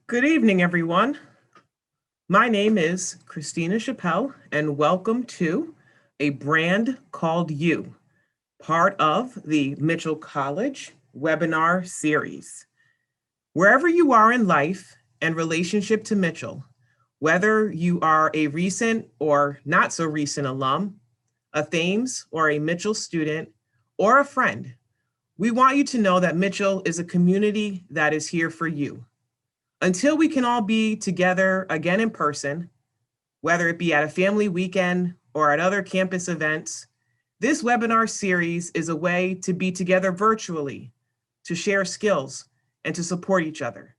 Good evening, everyone. My name is Christina Chappelle, and welcome to A Brand Called You, part of the Mitchell College webinar series. Wherever you are in life and relationship to Mitchell, whether you are a recent or not so recent alum, a Thames or a Mitchell student, or a friend, we want you to know that Mitchell is a community that is here for you. Until we can all be together again in person, whether it be at a family weekend or at other campus events, this webinar series is a way to be together virtually, to share skills, and to support each other.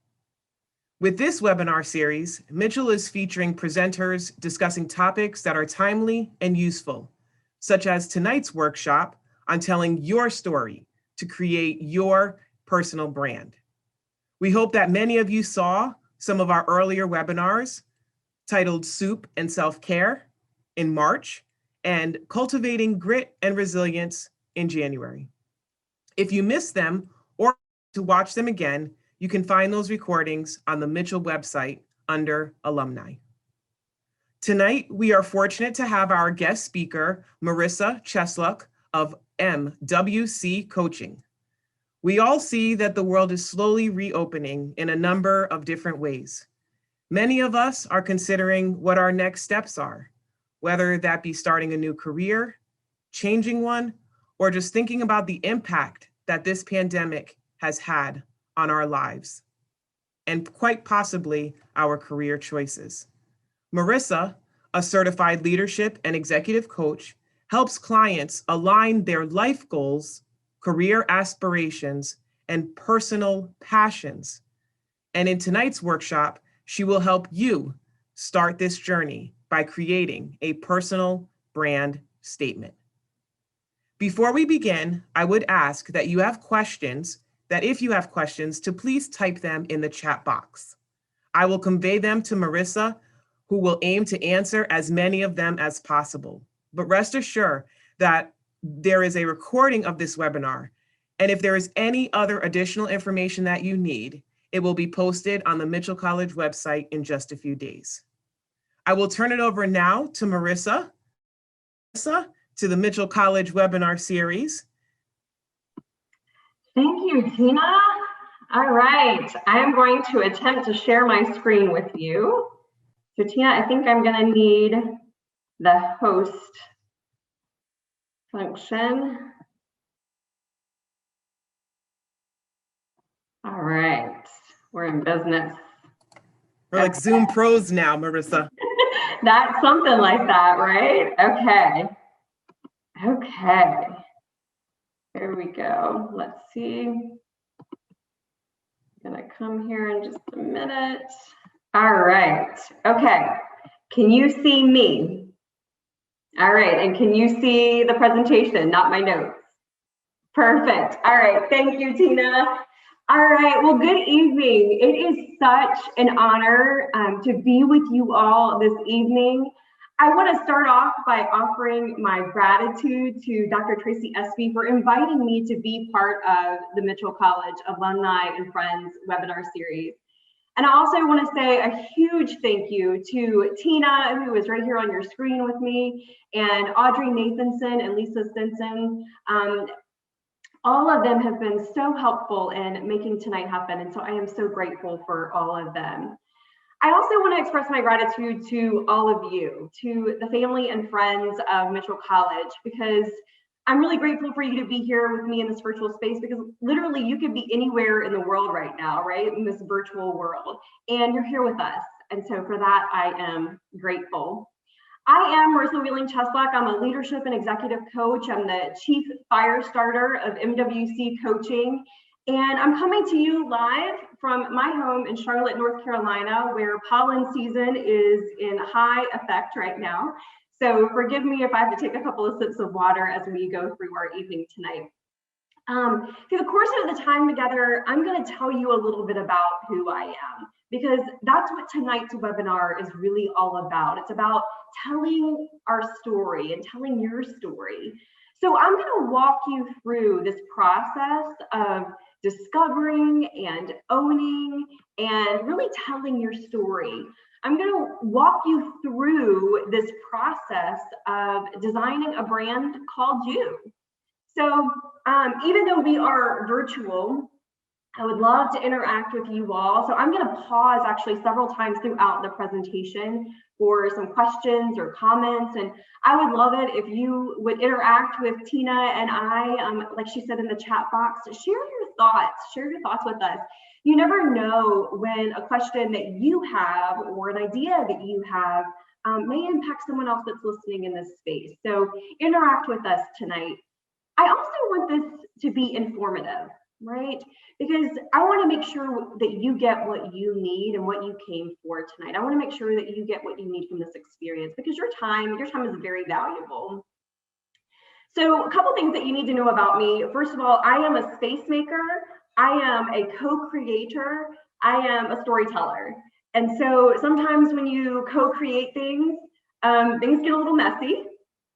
With this webinar series, Mitchell is featuring presenters discussing topics that are timely and useful, such as tonight's workshop on telling your story to create your personal brand. We hope that many of you saw some of our earlier webinars titled Soup and Self-Care in March and Cultivating Grit and Resilience in January. If you missed them or to watch them again, you can find those recordings on the Mitchell website under Alumni. Tonight, we are fortunate to have our guest speaker, Marisa Ciesluk of MWC Coaching. We all see that the world is slowly reopening in a number of different ways. Many of us are considering what our next steps are, whether that be starting a new career, changing one, or just thinking about the impact that this pandemic has had on our lives, and quite possibly our career choices. Marisa, a certified leadership and executive coach, helps clients align their life goals, career aspirations, and personal passions. And in tonight's workshop, she will help you start this journey by creating a personal brand statement. Before we begin, I would ask that if you have questions, to please type them in the chat box. I will convey them to Marisa, who will aim to answer as many of them as possible. But rest assured that there is a recording of this webinar, and if there is any other additional information that you need, it will be posted on the Mitchell College website in just a few days. I will turn it over now to Marisa, to the Mitchell College webinar series. Thank you, Tina. All right, I'm going to attempt to share my screen with you. So Tina, I think I'm gonna need the host function. All right, we're in business. We're like Zoom pros now, Marisa. That's something like that, right? Okay. Here we go. Let's see. I'm gonna come here in just a minute. All right, okay. Can you see me? All right, and can you see the presentation, not my notes? Perfect. All right, thank you, Tina. All right, well, good evening. It is such an honor to be with you all this evening. I want to start off by offering my gratitude to Dr. Tracy Espy for inviting me to be part of the Mitchell College Alumni and Friends webinar series. And I also want to say a huge thank you to Tina, who is right here on your screen with me, and Audrey Nathanson and Lisa Stinson. All of them have been so helpful in making tonight happen, and so I am so grateful for all of them. I also want to express my gratitude to all of you, to the family and friends of Mitchell College, because I'm really grateful for you to be here with me in this virtual space, because literally you could be anywhere in the world right now, right? In this virtual world, and you're here with us. And so for that, I am grateful. I am Marisa Ciesluk. I'm a leadership and executive coach. I'm the chief fire starter of MWC Coaching. And I'm coming to you live from my home in Charlotte, North Carolina, where pollen season is in high effect right now. So forgive me if I have to take a couple of sips of water as we go through our evening tonight. Through the course of the time together, I'm going to tell you a little bit about who I am, because that's what tonight's webinar is really all about. It's about telling our story and telling your story. So I'm going to walk you through this process of discovering and owning and really telling your story. I'm going to walk you through this process of designing a brand called you. So even though we are virtual, I would love to interact with you all. So I'm going to pause actually several times throughout the presentation for some questions or comments. And I would love it if you would interact with Tina and I, like she said in the chat box, share your thoughts with us. You never know when a question that you have or an idea that you have may impact someone else that's listening in this space. So interact with us tonight. I also want this to be informative, right? Because I want to make sure that you get what you need and what you came for tonight. I want to make sure that you get what you need from this experience because your time is very valuable. So a couple things that you need to know about me. First of all, I am a space maker. I am a co-creator. I am a storyteller. And so sometimes when you co-create things, things get a little messy,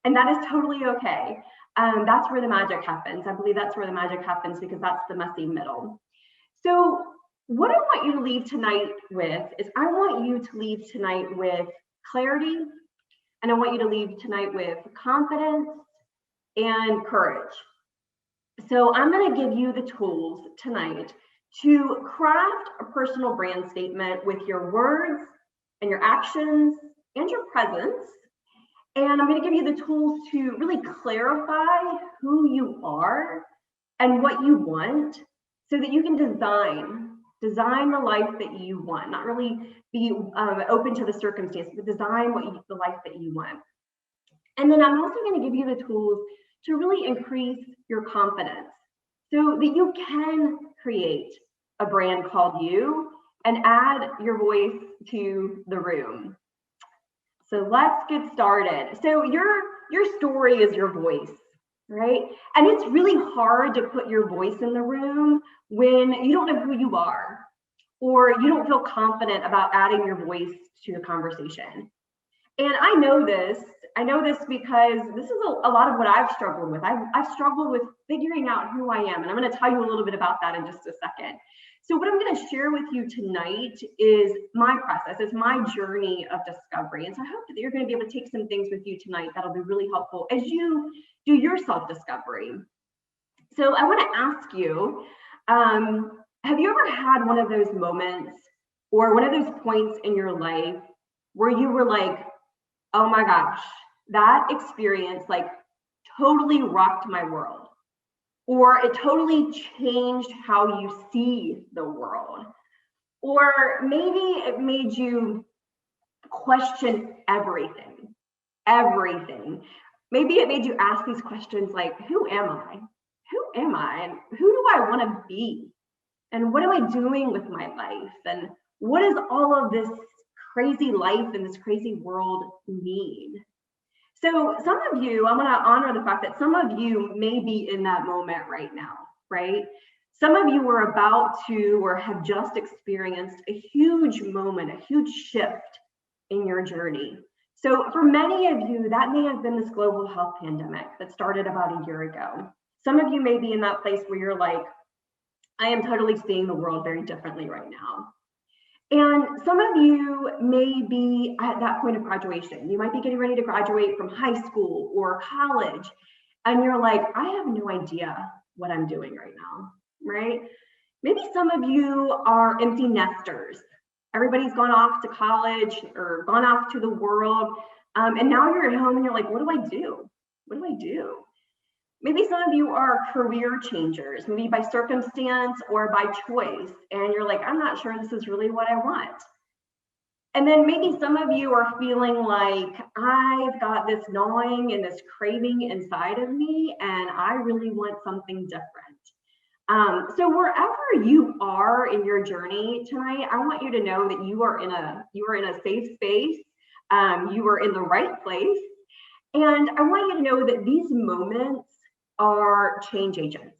and that is totally okay. That's where the magic happens. I believe that's where the magic happens because that's the messy middle. So what I want you to leave tonight with is I want you to leave tonight with clarity, and I want you to leave tonight with confidence and courage. So I'm going to give you the tools tonight to craft a personal brand statement with your words and your actions and your presence. And I'm going to give you the tools to really clarify who you are and what you want so that you can design the life that you want, not really be open to the circumstance, but design the life that you want. And then I'm also going to give you the tools to really increase your confidence so that you can create a brand called you and add your voice to the room. So let's get started. So your story is your voice, right? And it's really hard to put your voice in the room when you don't know who you are or you don't feel confident about adding your voice to the conversation. And I know this because this is a lot of what I've struggled with. I've struggled with figuring out who I am. And I'm going to tell you a little bit about that in just a second. So what I'm going to share with you tonight is my process. It's my journey of discovery. And so I hope that you're going to be able to take some things with you tonight that'll be really helpful as you do your self-discovery. So I want to ask you, have you ever had one of those moments or one of those points in your life where you were like, oh my gosh, that experience like totally rocked my world, or it totally changed how you see the world, or maybe it made you question everything. Maybe it made you ask these questions like, who am I? And who do I want to be? And what am I doing with my life? And what does all of this crazy life and this crazy world need? So some of you, I'm going to honor the fact that some of you may be in that moment right now, right? Some of you are about to or have just experienced a huge moment, a huge shift in your journey. So for many of you, that may have been this global health pandemic that started about a year ago. Some of you may be in that place where you're like, I am totally seeing the world very differently right now. And some of you may be at that point of graduation. You might be getting ready to graduate from high school or college. And you're like, I have no idea what I'm doing right now, right? Maybe some of you are empty nesters. Everybody's gone off to college or gone off to the world. And now you're at home and you're like, what do I do? What do I do? Maybe some of you are career changers, maybe by circumstance or by choice, and you're like, I'm not sure this is really what I want. And then maybe some of you are feeling like, I've got this gnawing and this craving inside of me, and I really want something different. So wherever you are in your journey tonight, I want you to know that you are in a safe space. You are in the right place. And I want you to know that these moments are change agents.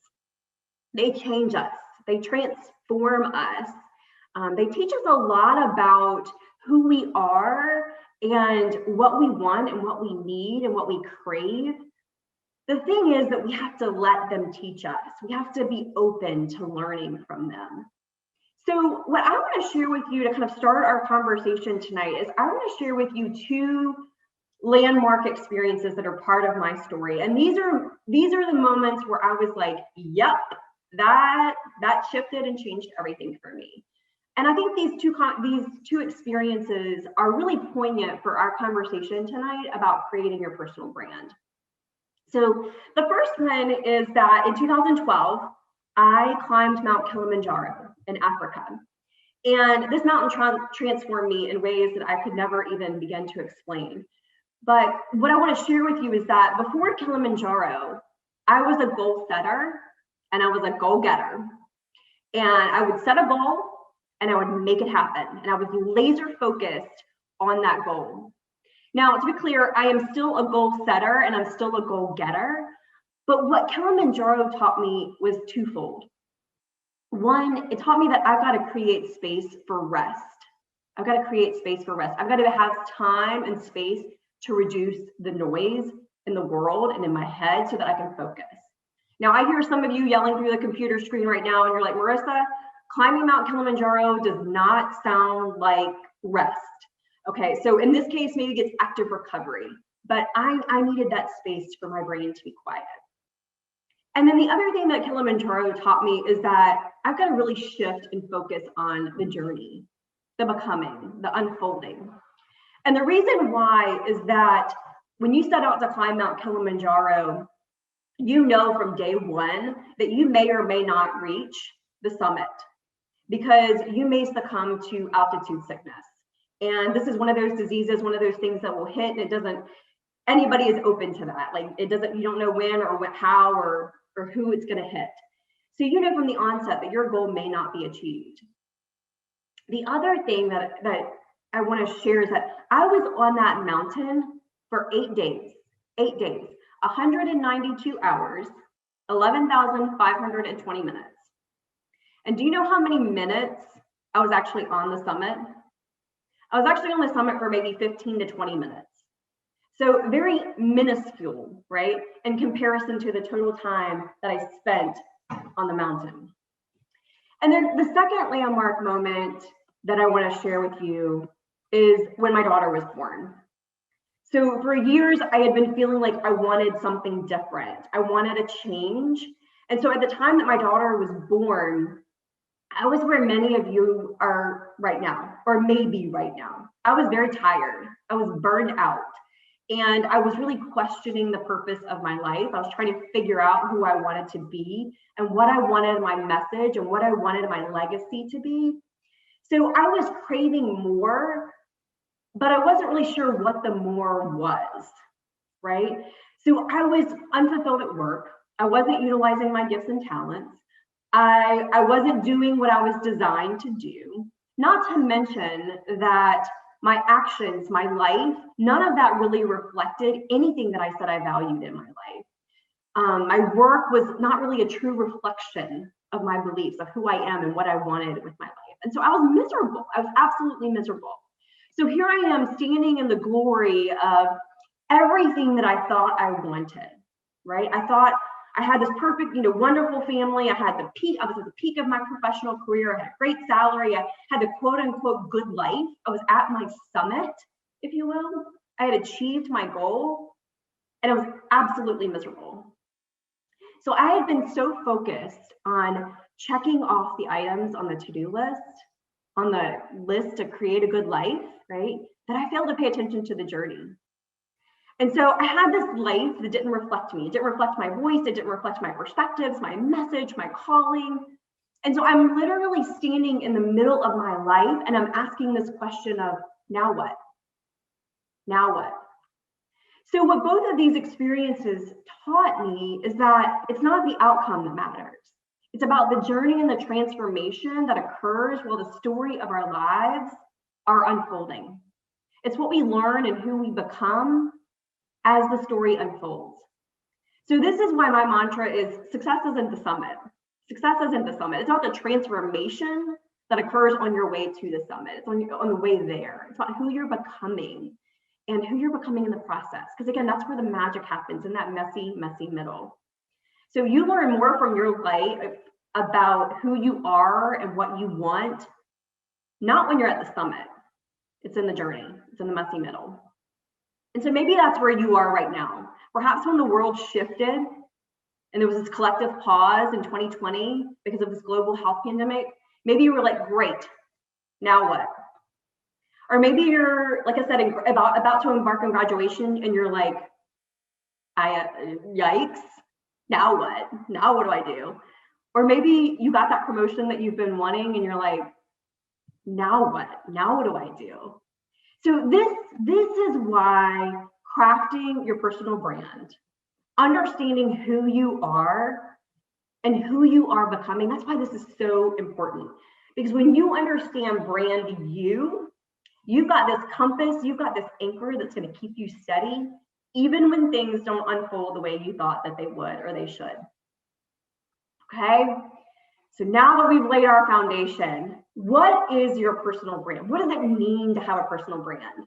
They change us. They transform us. They teach us a lot about who we are and what we want and what we need and what we crave. The thing is that we have to let them teach us. We have to be open to learning from them. So what I want to share with you to kind of start our conversation tonight is I want to share with you two landmark experiences that are part of my story. And these are the moments where I was like, yep, that shifted and changed everything for me. And I think these two experiences are really poignant for our conversation tonight about creating your personal brand. So the first one is that in 2012, I climbed Mount Kilimanjaro in Africa. And this mountain transformed me in ways that I could never even begin to explain. But what I want to share with you is that before Kilimanjaro, I was a goal setter and I was a goal getter. And I would set a goal and I would make it happen. And I was laser focused on that goal. Now, to be clear, I am still a goal setter and I'm still a goal getter. But what Kilimanjaro taught me was twofold. One, it taught me that I've got to create space for rest. I've got to create space for rest. I've got to have time and space to reduce the noise in the world and in my head so that I can focus. Now, I hear some of you yelling through the computer screen right now, and you're like, Marisa, climbing Mount Kilimanjaro does not sound like rest. Okay, so in this case, maybe it's active recovery, but I needed that space for my brain to be quiet. And then the other thing that Kilimanjaro taught me is that I've got to really shift and focus on the journey, the becoming, the unfolding. And the reason why is that when you set out to climb Mount Kilimanjaro, you know from day one that you may or may not reach the summit because you may succumb to altitude sickness. And this is one of those diseases, one of those things that will hit, and it doesn't, anybody is open to that. Like it doesn't, you don't know when or what, how or who it's going to hit. So you know from the onset that your goal may not be achieved. The other thing that I want to share is that I was on that mountain for 8 days, 192 hours, 11,520 minutes. And do you know how many minutes I was actually on the summit? I was actually on the summit for maybe 15 to 20 minutes. So very minuscule, right? In comparison to the total time that I spent on the mountain. And then the second landmark moment that I want to share with you is when my daughter was born. So for years, I had been feeling like I wanted something different. I wanted a change. And so at the time that my daughter was born, I was where many of you are right now, or maybe right now. I was very tired. I was burned out. And I was really questioning the purpose of my life. I was trying to figure out who I wanted to be and what I wanted my message and what I wanted my legacy to be. So I was craving more, but I wasn't really sure what the more was, right? So I was unfulfilled at work. I wasn't utilizing my gifts and talents. I wasn't doing what I was designed to do. Not to mention that my actions, my life, none of that really reflected anything that I said I valued in my life. My work was not really a true reflection of my beliefs, of who I am and what I wanted with my life. And so I was miserable. I was absolutely miserable. So here I am standing in the glory of everything that I thought I wanted, right? I thought I had this perfect, wonderful family. I had the peak, I was at the peak of my professional career. I had a great salary. I had the quote unquote good life. I was at my summit, if you will. I had achieved my goal and I was absolutely miserable. So I had been so focused on checking off the items on the to-do list, on the list to create a good life, right? That I failed to pay attention to the journey. And so I had this life that didn't reflect me. It didn't reflect my voice. It didn't reflect my perspectives, my message, my calling. And so I'm literally standing in the middle of my life and I'm asking this question of, now what? Now what? So what both of these experiences taught me is that it's not the outcome that matters. It's about the journey and the transformation that occurs while the story of our lives are unfolding. It's what we learn and who we become as the story unfolds. So this is why my mantra is success isn't the summit. Success isn't the summit. It's not the transformation that occurs on your way to the summit. It's on the way there. It's about who you're becoming. and who you're becoming in the process. Because again, that's where the magic happens, in that messy, messy middle. So you learn more from your light about who you are and what you want, not when you're at the summit. It's in the journey. It's in the messy middle. And so maybe that's where you are right now. Perhaps when the world shifted and there was this collective pause in 2020 because of this global health pandemic, maybe you were like, great, now what? Or maybe you're, like I said, about to embark on graduation and you're like, yikes, now what? Now what do I do? Or maybe you got that promotion that you've been wanting and you're like, now what? Now what do I do? So this is why crafting your personal brand, understanding who you are and who you are becoming, that's why this is so important. Because when you understand brand you've got this compass, you've got this anchor that's going to keep you steady, even when things don't unfold the way you thought that they would or they should. Okay? So now that we've laid our foundation, what is your personal brand? What does it mean to have a personal brand?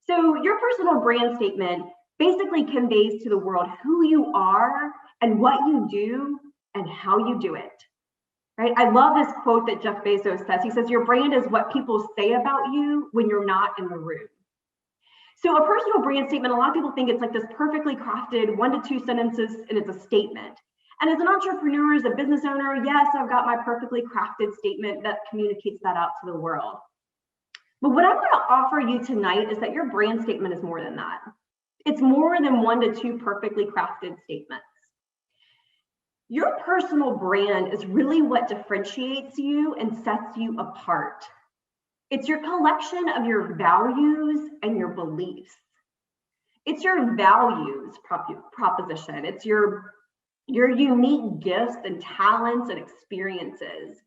So your personal brand statement basically conveys to the world who you are and what you do and how you do it, right? I love this quote that Jeff Bezos says. He says, your brand is what people say about you when you're not in the room. So a personal brand statement, a lot of people think it's like this perfectly crafted 1 to 2 sentences and it's a statement. And as an entrepreneur, as a business owner, yes, I've got my perfectly crafted statement that communicates that out to the world. But what I'm going to offer you tonight is that your brand statement is more than that. It's more than 1 to 2 perfectly crafted statements. Your personal brand is really what differentiates you and sets you apart. It's your collection of your values and your beliefs. It's your values proposition. It's your unique gifts and talents and experiences.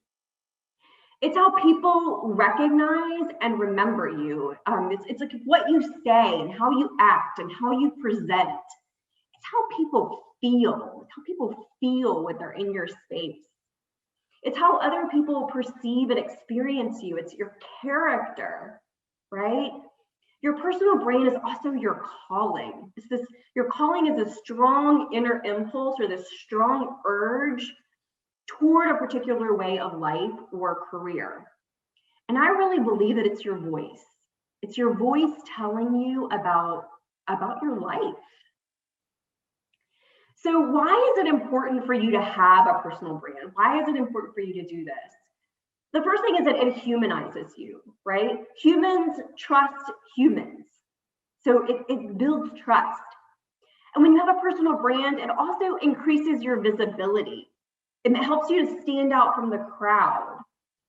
It's how people recognize and remember you. It's like what you say and how you act and how you present. It's how people feel. It's how people feel when they're in your space. It's how other people perceive and experience you. It's your character, right? Your personal brand is also your calling. Your calling is a strong inner impulse or this strong urge toward a particular way of life or career. And I really believe that it's your voice. It's your voice telling you about your life. So why is it important for you to have a personal brand? Why is it important for you to do this? The first thing is that it humanizes you, right? Humans trust humans. So it builds trust. And when you have a personal brand, it also increases your visibility. It helps you to stand out from the crowd.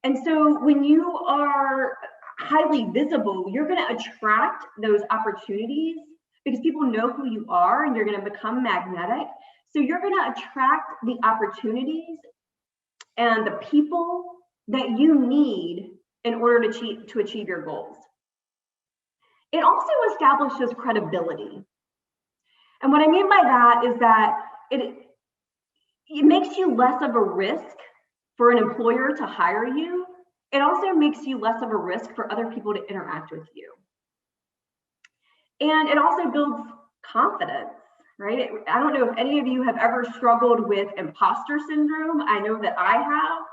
And so when you are highly visible, you're going to attract those opportunities because people know who you are and you're going to become magnetic. So you're going to attract the opportunities and the people that you need in order to achieve your goals. It also establishes credibility. And what I mean by that is that it makes you less of a risk for an employer to hire you. It also makes you less of a risk for other people to interact with you. And it also builds confidence, right? I don't know if any of you have ever struggled with imposter syndrome. I know that I have.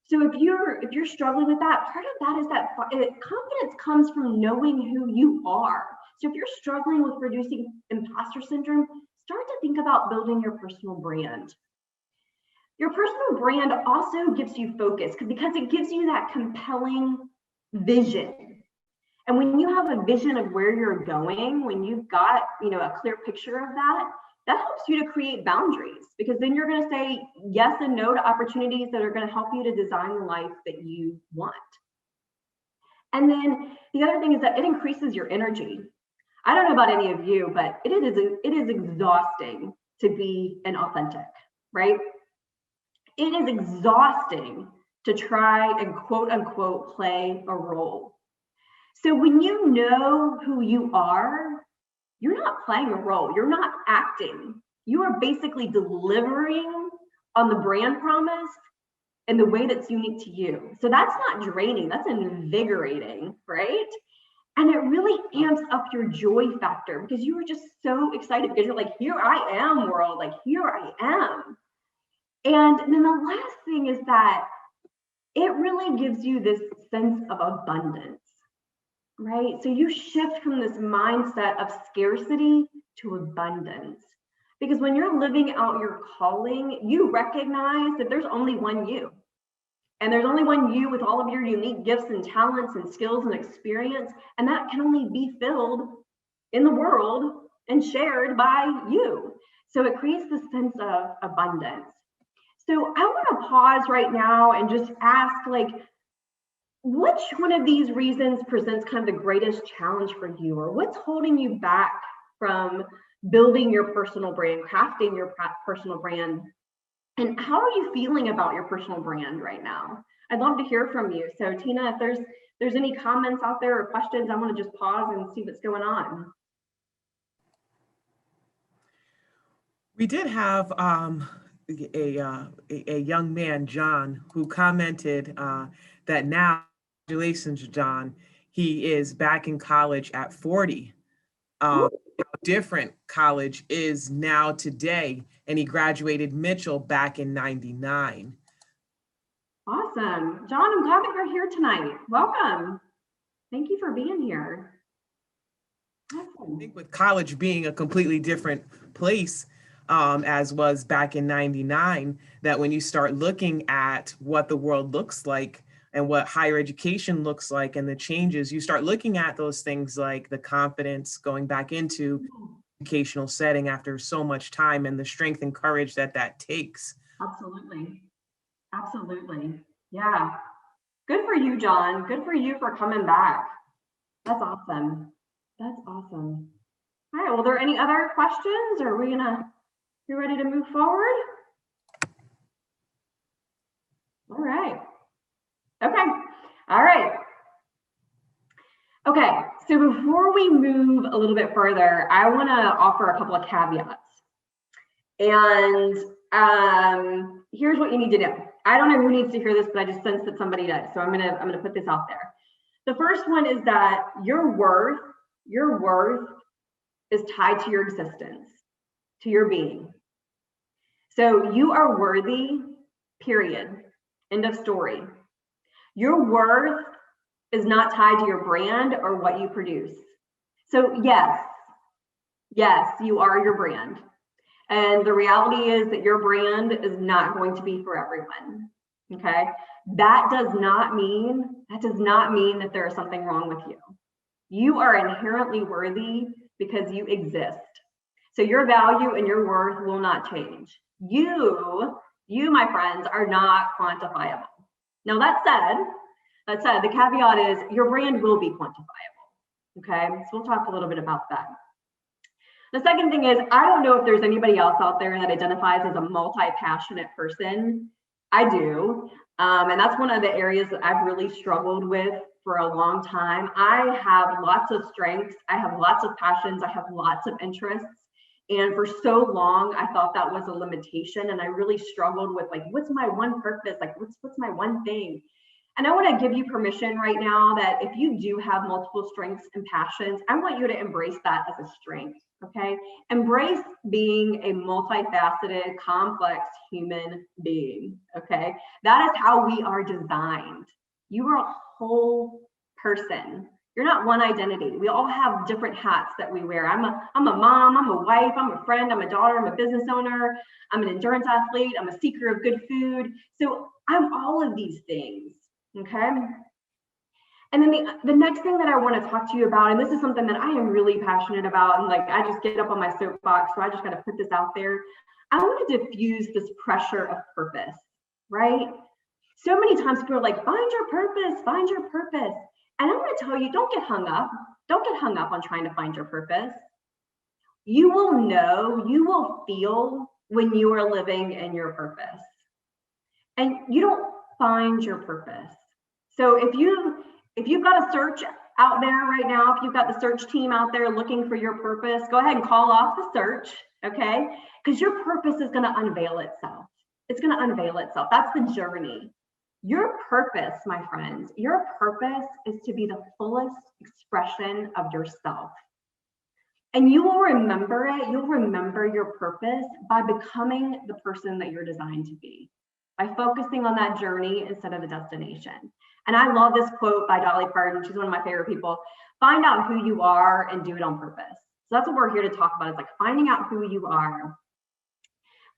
So if you're struggling with that, part of that is that confidence comes from knowing who you are. So if you're struggling with reducing imposter syndrome, start to think about building your personal brand. Your personal brand also gives you focus because it gives you that compelling vision. And when you have a vision of where you're going, when you've got, a clear picture of that, that helps you to create boundaries because then you're going to say yes and no to opportunities that are going to help you to design the life that you want. And then the other thing is that it increases your energy. I don't know about any of you, but it is exhausting to be inauthentic, right? It is exhausting to try and quote unquote play a role. So when you know who you are, you're not playing a role, you're not acting. You are basically delivering on the brand promise in the way that's unique to you. So that's not draining, that's invigorating, right? And it really amps up your joy factor because you are just so excited because you're like, here I am, world, like here I am. And then the last thing is that it really gives you this sense of abundance, right? So you shift from this mindset of scarcity to abundance. Because when you're living out your calling, you recognize that there's only one you. And there's only one you with all of your unique gifts and talents and skills and experience. And that can only be filled in the world and shared by you. So it creates this sense of abundance. So I want to pause right now and just ask, like, which one of these reasons presents kind of the greatest challenge for you, or what's holding you back from building your personal brand, crafting your personal brand? And how are you feeling about your personal brand right now? I'd love to hear from you. So Tina, if there's any comments out there or questions, I want to just pause and see what's going on. We did have a young man, John, who commented that now, congratulations, John, he is back in college at 40. How different college is now today, and he graduated Mitchell back in '99. Awesome. John, I'm glad that you're here tonight. Welcome. Thank you for being here. Awesome. I think with college being a completely different place, as was back in '99, that when you start looking at what the world looks like and what higher education looks like and the changes, you start looking at those things like the confidence going back into educational setting after so much time and the strength and courage that takes. Absolutely. Absolutely. Yeah. Good for you, John. Good for you for coming back. That's awesome. That's awesome. All right. Well, are there any other questions? Or are you ready to move forward? All right. Okay. All right. Okay. So before we move a little bit further, I want to offer a couple of caveats. And here's what you need to know. I don't know who needs to hear this, but I just sense that somebody does. So I'm gonna put this out there. The first one is that your worth is tied to your existence, to your being. So you are worthy, period. End of story. Your worth is not tied to your brand or what you produce. So yes, you are your brand. And the reality is that your brand is not going to be for everyone, okay? That does not mean that there is something wrong with you. You are inherently worthy because you exist. So your value and your worth will not change. You, my friends, are not quantifiable. Now that said, the caveat is your brand will be quantifiable, okay? So we'll talk a little bit about that. The second thing is, I don't know if there's anybody else out there that identifies as a multi-passionate person. I do. And that's one of the areas that I've really struggled with for a long time. I have lots of strengths. I have lots of passions. I have lots of interests. And for so long, I thought that was a limitation. And I really struggled with, like, what's my one purpose? Like, what's my one thing? And I want to give you permission right now that if you do have multiple strengths and passions, I want you to embrace that as a strength. Okay, embrace being a multifaceted, complex human being. Okay, that is how we are designed. You are a whole person. You're not one identity. We all have different hats that we wear. I'm a mom, I'm a wife, I'm a friend, I'm a daughter, I'm a business owner, I'm an endurance athlete, I'm a seeker of good food. So I'm all of these things. Okay. And then the next thing that I want to talk to you about, and this is something that I am really passionate about, and like I just get up on my soapbox, so I just got to put this out there. I want to diffuse this pressure of purpose, right? So many times people are like, find your purpose, find your purpose. And I'm going to tell you, don't get hung up. Don't get hung up on trying to find your purpose. You will know, you will feel when you are living in your purpose. And you don't find your purpose. So if you've got a search out there right now, if you've got the search team out there looking for your purpose, go ahead and call off the search, okay? Because your purpose is going to unveil itself. It's going to unveil itself. That's the journey. Your purpose, my friends, your purpose is to be the fullest expression of yourself. And you will remember it, you'll remember your purpose by becoming the person that you're designed to be, by focusing on that journey instead of the destination. And I love this quote by Dolly Parton. She's one of my favorite people. Find out who you are and do it on purpose. So that's what we're here to talk about, is like finding out who you are.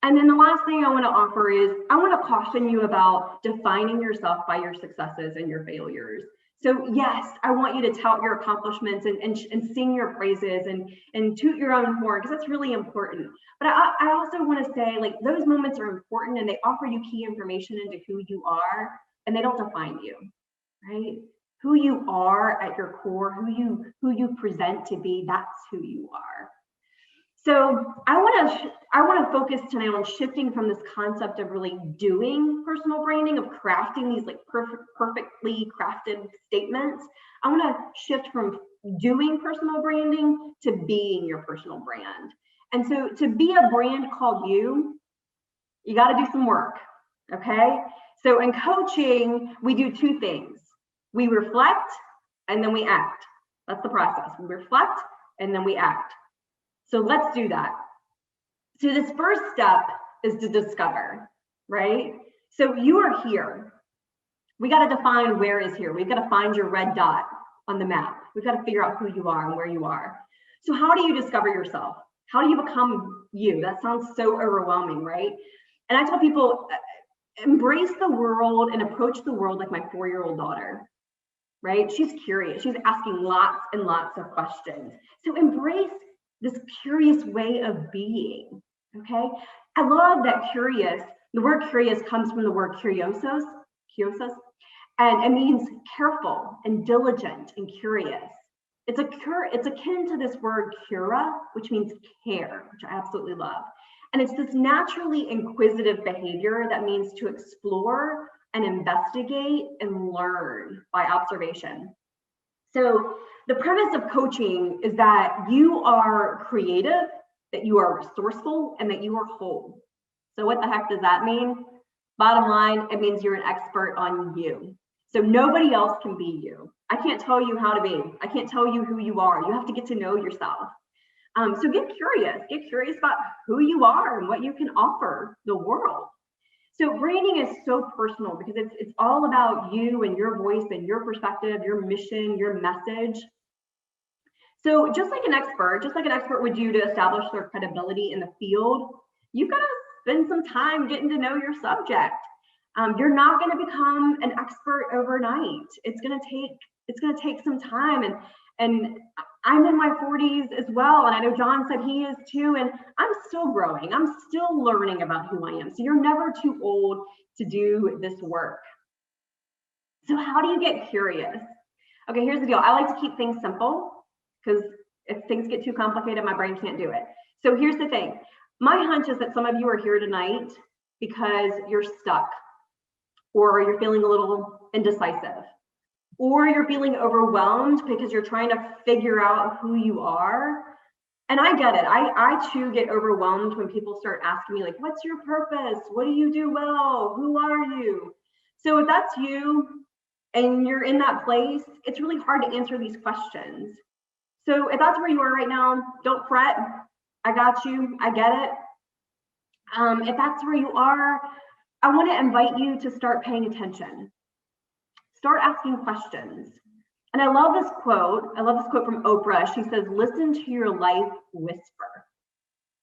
And then the last thing I want to offer is I want to caution you about defining yourself by your successes and your failures. So yes, I want you to tout your accomplishments and sing your praises and toot your own horn, because that's really important. But I also want to say, like, those moments are important and they offer you key information into who you are, and they don't define you, right? Who you are at your core, who you present to be, that's who you are. So I want to focus tonight on shifting from this concept of really doing personal branding, of crafting these like perfectly crafted statements. I want to shift from doing personal branding to being your personal brand. And so to be a brand called you got to do some work, okay? So in coaching, we do two things. We reflect and then we act. That's the process. We reflect and then we act. So let's do that. So this first step is to discover, right? So you are here. We got to define where is here. We've got to find your red dot on the map. We've got to figure out who you are and where you are. So how do you discover yourself? How do you become you? That sounds so overwhelming, right? And I tell people, embrace the world and approach the world like my 4-year-old daughter, right? She's curious. She's asking lots and lots of questions. So embrace this curious way of being, okay? I love that curious. The word curious comes from the word kuriosos, and it means careful and diligent and curious. It's akin to this word cura, which means care, which I absolutely love. And it's this naturally inquisitive behavior that means to explore and investigate and learn by observation. So the premise of coaching is that you are creative, that you are resourceful, and that you are whole. So what the heck does that mean? Bottom line, it means you're an expert on you. So nobody else can be you. I can't tell you how to be. I can't tell you who you are. You have to get to know yourself. So get curious about who you are and what you can offer the world. So branding is so personal because it's all about you and your voice and your perspective, your mission, your message. So just like an expert would do to establish their credibility in the field, you've got to spend some time getting to know your subject. You're not going to become an expert overnight. It's going to take some time, and I'm in my 40s as well, and I know John said he is too, and I'm still growing. I'm still learning about who I am. So you're never too old to do this work. So how do you get curious? Okay, here's the deal. I like to keep things simple because if things get too complicated, my brain can't do it. So here's the thing. My hunch is that some of you are here tonight because you're stuck, or you're feeling a little indecisive, or you're feeling overwhelmed because you're trying to figure out who you are. And I get it. I too get overwhelmed when people start asking me, like, what's your purpose? What do you do well? Who are you? So if that's you and you're in that place, it's really hard to answer these questions. So if that's where you are right now, don't fret. I got you. I get it. If that's where you are, I want to invite you to start paying attention. Start asking questions. And I love this quote. I love this quote from Oprah. She says, listen to your life whisper.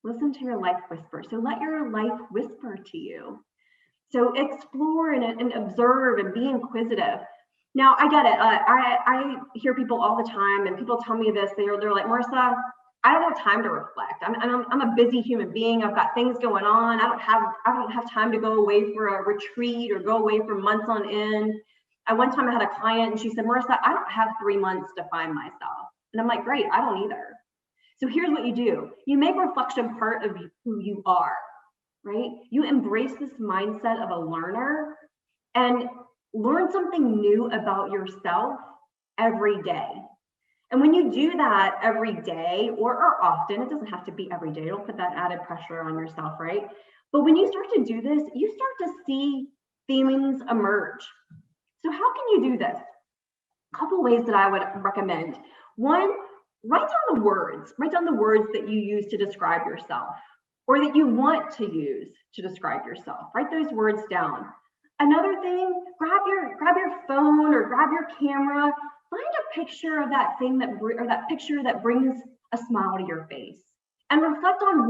Listen to your life whisper. So let your life whisper to you. So explore and observe and be inquisitive. Now, I get it. I hear people all the time, and people tell me this. They're like, Marisa, I don't have time to reflect. I'm a busy human being. I've got things going on. I don't have time to go away for a retreat or go away for months on end. At one time I had a client and she said, Marisa, I don't have 3 months to find myself. And I'm like, great, I don't either. So here's what you do. You make reflection part of who you are, right? You embrace this mindset of a learner and learn something new about yourself every day. And when you do that every day or often, it doesn't have to be every day. Don't put that added pressure on yourself, right? But when you start to do this, you start to see themes emerge. So how can you do this? A couple ways that I would recommend. One, write down the words. Write down the words that you use to describe yourself, or that you want to use to describe yourself. Write those words down. Another thing, grab your phone or grab your camera. Find a picture of that thing that picture that brings a smile to your face, and reflect on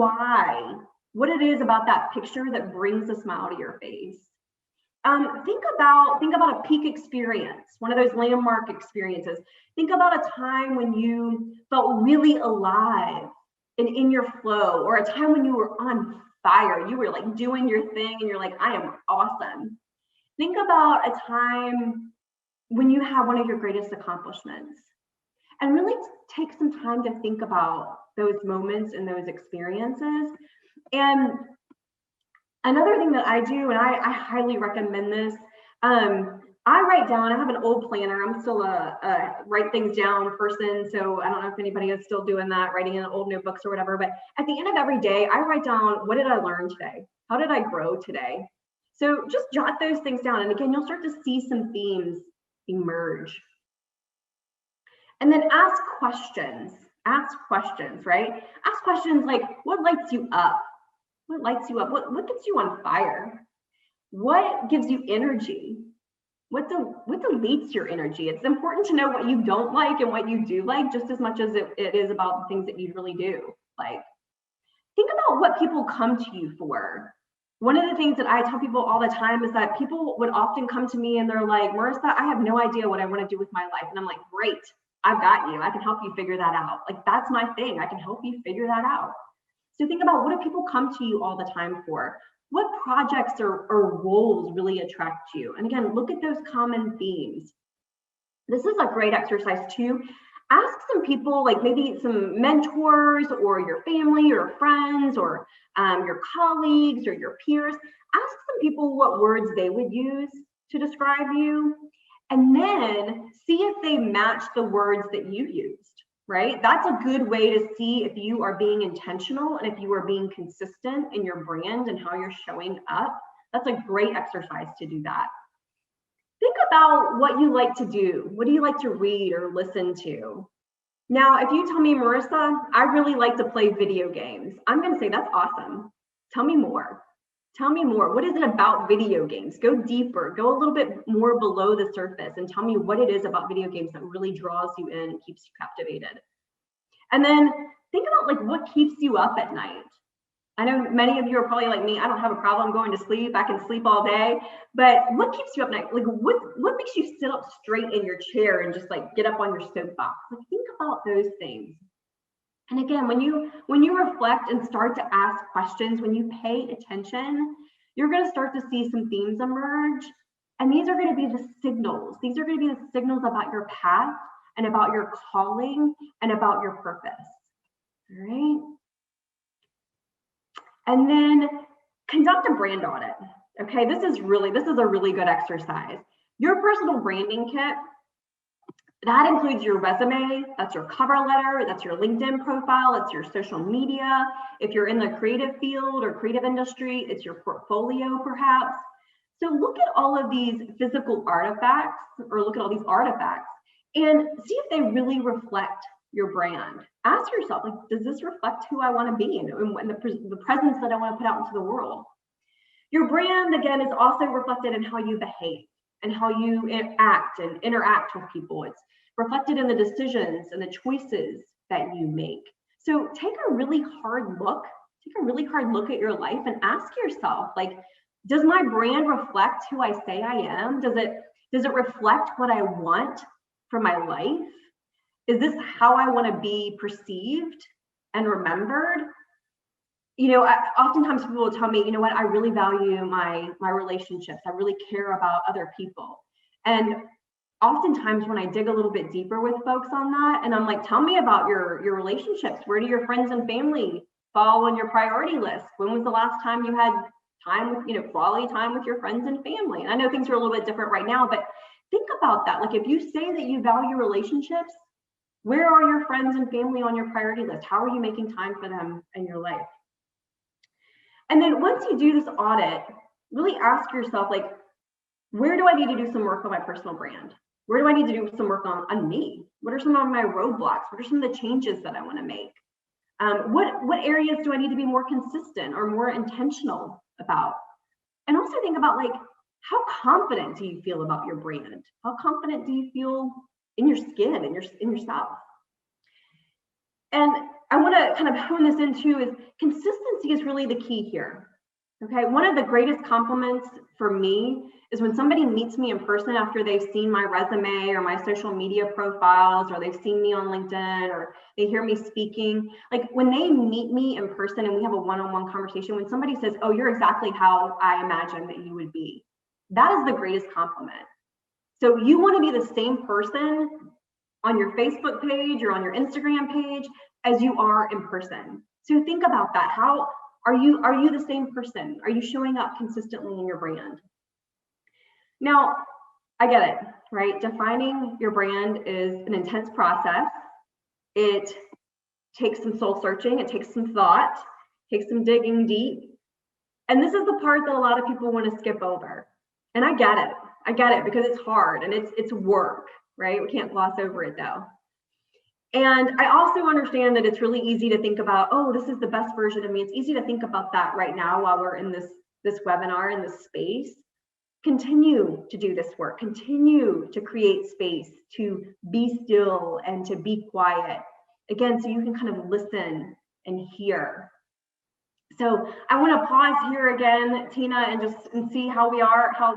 what it is about that picture that brings a smile to your face. Think about a peak experience, one of those landmark experiences. Think about a time when you felt really alive and in your flow, or a time when you were on fire. You were like doing your thing and you're like, I am awesome. Think about a time when you have one of your greatest accomplishments, and really take some time to think about those moments and those experiences. And another thing that I do, and I highly recommend this, I write down, I have an old planner. I'm still a write things down person. So I don't know if anybody is still doing that, writing in old notebooks or whatever, but at the end of every day, I write down, what did I learn today? How did I grow today? So just jot those things down. And again, you'll start to see some themes emerge. And then ask questions, right? Ask questions like, what lights you up? What lights you up? What gets you on fire? What gives you energy? What deletes your energy? It's important to know what you don't like and what you do like, just as much as it is about the things that you really do like. Think about what people come to you for. One of the things that I tell people all the time is that people would often come to me and they're like, Marisa, I have no idea what I want to do with my life. And I'm like, great, I've got you. I can help you figure that out. Like, that's my thing. I can help you figure that out. So think about, what do people come to you all the time for? What projects or roles really attract you? And again, look at those common themes. This is a great exercise too. Ask some people, like maybe some mentors or your family or friends or your colleagues or your peers. Ask some people what words they would use to describe you, and then see if they match the words that you used, right? That's a good way to see if you are being intentional and if you are being consistent in your brand and how you're showing up. That's a great exercise to do that. Think about what you like to do. What do you like to read or listen to? Now, if you tell me, Marisa, I really like to play video games, I'm going to say, that's awesome. Tell me more. Tell me more. What is it about video games? Go deeper, go a little bit more below the surface and tell me what it is about video games that really draws you in and keeps you captivated. And then think about, like, what keeps you up at night. I know many of you are probably like me. I don't have a problem going to sleep. I can sleep all day. But what keeps you up at night? Like, what makes you sit up straight in your chair and just like get up on your soapbox? Like, think about those things. And again, when you reflect and start to ask questions, when you pay attention, you're going to start to see some themes emerge. And these are going to be the signals. These are going to be the signals about your path and about your calling and about your purpose. All right. And then conduct a brand audit. Okay, this is a really good exercise. Your personal branding kit, that includes your resume, that's your cover letter, that's your LinkedIn profile, it's your social media. If you're in the creative field or creative industry, it's your portfolio perhaps. So look at all of these physical artifacts, or look at all these artifacts and see if they really reflect your brand. Ask yourself, like, does this reflect who I want to be and the presence that I want to put out into the world? Your brand, again, is also reflected in how you behave and how you act and interact with people. It's reflected in the decisions and the choices that you make. So take a really hard look at your life and ask yourself, like, does my brand reflect who I say I am? Does it reflect what I want for my life? Is this how I want to be perceived and remembered? You know, oftentimes people will tell me, you know what, I really value my relationships. I really care about other people. And oftentimes when I dig a little bit deeper with folks on that, and I'm like, tell me about your relationships. Where do your friends and family fall on your priority list? When was the last time you had time with, quality time with your friends and family? And I know things are a little bit different right now, but think about that. Like, if you say that you value relationships, where are your friends and family on your priority list? How are you making time for them in your life? And then once you do this audit, really ask yourself, like, where do I need to do some work on my personal brand? Where do I need to do some work on me? What are some of my roadblocks? What are some of the changes that I want to make? What areas do I need to be more consistent or more intentional about? And also think about, like, how confident do you feel about your brand? How confident do you feel in your skin, in yourself? And I want to kind of hone this into is consistency is really the key here. Okay, one of the greatest compliments for me is when somebody meets me in person after they've seen my resume or my social media profiles, or they've seen me on LinkedIn, or they hear me speaking. Like, when they meet me in person and we have a one-on-one conversation, when somebody says, "Oh, you're exactly how I imagined that you would be," that is the greatest compliment. So you want to be the same person on your Facebook page or on your Instagram page as you are in person. So think about that. How are you the same person? Are you showing up consistently in your brand? Now, I get it, right? Defining your brand is an intense process. It takes some soul searching, it takes some thought, it takes some digging deep. And this is the part that a lot of people want to skip over. And I get it because it's hard and it's work, right? We can't gloss over it though. And I also understand that it's really easy to think about, oh, this is the best version of me. It's easy to think about that right now while we're in this webinar, in this space. Continue to do this work. Continue to create space to be still and to be quiet. Again, so you can kind of listen and hear. So I want to pause here again, Tina, and see how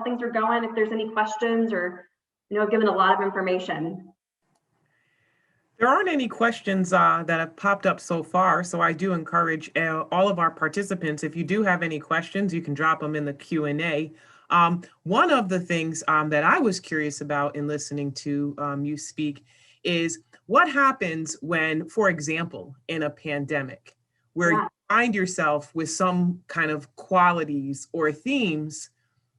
things are going, if there's any questions, or, I've given a lot of information. There aren't any questions that have popped up so far, so I do encourage all of our participants, if you do have any questions, you can drop them in the Q&A. One of the things that I was curious about in listening to you speak is what happens when, for example, in a pandemic, where you find yourself with some kind of qualities or themes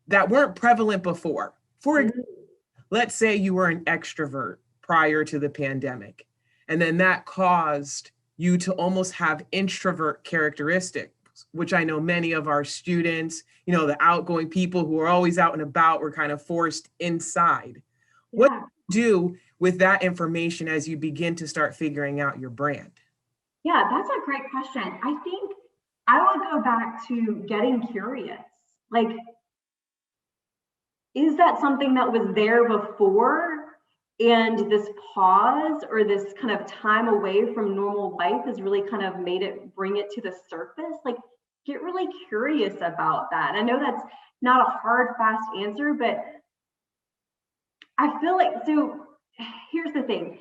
that weren't prevalent before. For example, let's say you were an extrovert prior to the pandemic, and then that caused you to almost have introvert characteristics, which I know many of our students, the outgoing people who are always out and about, were kind of forced inside. Yeah. What do you do with that information as you begin to start figuring out your brand? Yeah, that's a great question. I think I would go back to getting curious. Like, is that something that was there before? And this pause or this kind of time away from normal life has really kind of bring it to the surface. Like, get really curious about that. I know that's not a hard, fast answer, but I feel like, so here's the thing.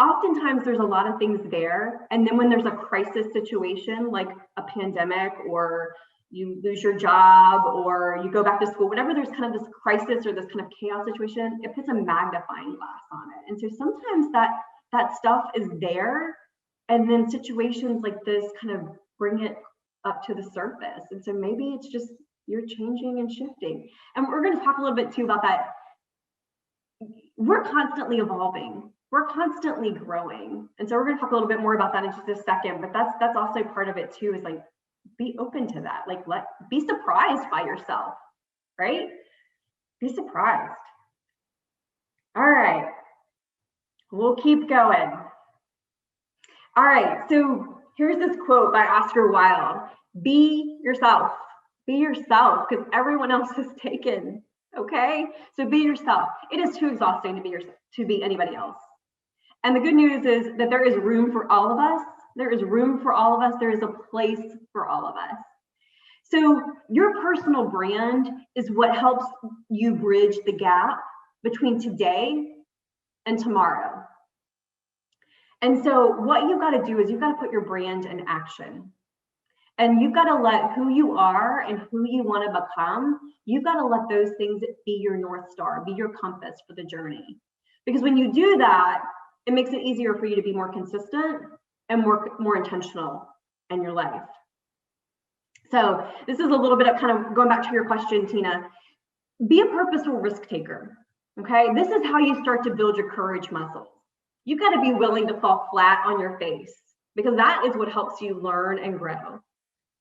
Oftentimes there's a lot of things there. And then when there's a crisis situation, like a pandemic, or you lose your job, or you go back to school, whenever there's kind of this crisis or this kind of chaos situation, it puts a magnifying glass on it. And so sometimes that stuff is there, and then situations like this kind of bring it up to the surface. And so maybe it's just you're changing and shifting. And we're going to talk a little bit too about that. We're constantly evolving. We're constantly growing. And so we're going to talk a little bit more about that in just a second, but that's also part of it too, is like, be open to that. Like, be surprised by yourself, right? Be surprised. All right, we'll keep going. All right, so here's this quote by Oscar Wilde: be yourself, because everyone else is taken. Okay, so be yourself. It is too exhausting to be anybody else. And the good news is that there is room for all of us. There is room for all of us. There is a place for all of us. So your personal brand is what helps you bridge the gap between today and tomorrow. And so what you've got to do is you've got to put your brand in action. And you've got to let who you are and who you want to become, you've got to let those things be your North Star, be your compass for the journey. Because when you do that, it makes it easier for you to be more consistent and more intentional in your life. So this is a little bit of kind of going back to your question, Tina. Be a purposeful risk taker, okay? This is how you start to build your courage muscles. You've got to be willing to fall flat on your face, because that is what helps you learn and grow.